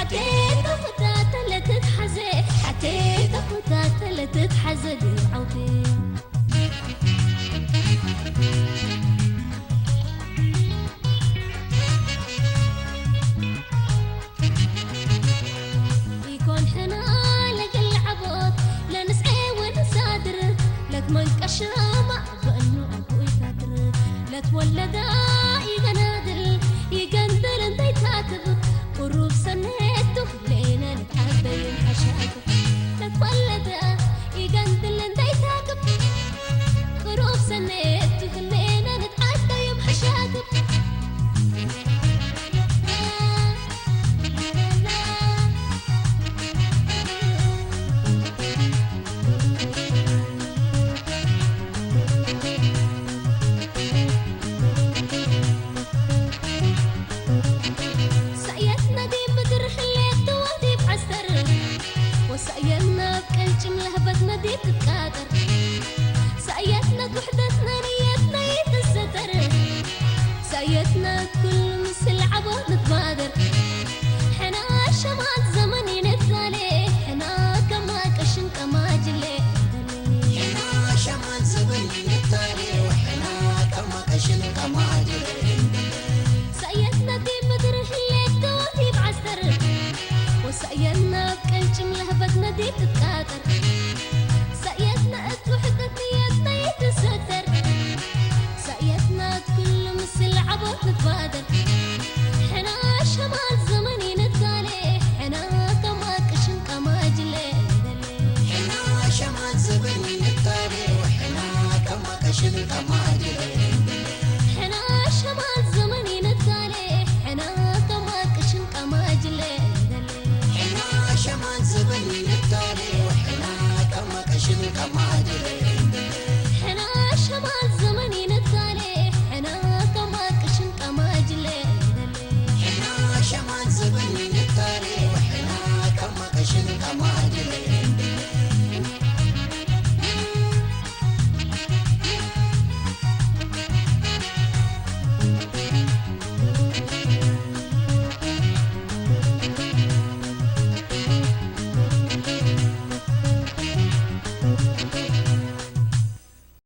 حتيت فتاة لا تتحزي حتيت فتاة لا تتحزي عودي يكون حنا لك العبط لا نسعي ونسادر لك من كشامة بأنه أبوي كادر لا تولد يغنادل يقندر انت يتاتب قروب سنيته لينا نتحدى ينحشاته لا تولد يقندر انت يتاتب قروب سنيته لينا نتحدى ينحشاته سأيتنا بكلجم لهبتنا دي بتتكاثر سأيتنا بوحدتنا نيتنا يتستر سأيتنا كل مثل عبط نتبادر حنا شمال زمني نتالي حنا كما كشن كما جلي حنا شمال زمني نتالي وحنا كما كشن كما جلي سأيتنا دي مدرح اللي توتي بعسر وسأيتنا بكلجم لهبتنا دي بتتكاثر سأيتنا وحدة نيتنا يتستر سأيتنا كل مثل عبط نتبادر حنا شمال زمني نتالي حنا كما كشن كما جلي حنا شمال زمني نتالي وحنا كما كشن كما جلي حنا شمال زمني نتالي حنا كما كشن كما جلي حنا شمال زمني نتالي وحنا كما كشن كما جلي حنا شمال زمني نتالي حنا كما كشن كما جلي حنا شمال زمني نتالي وحنا كما كشن كما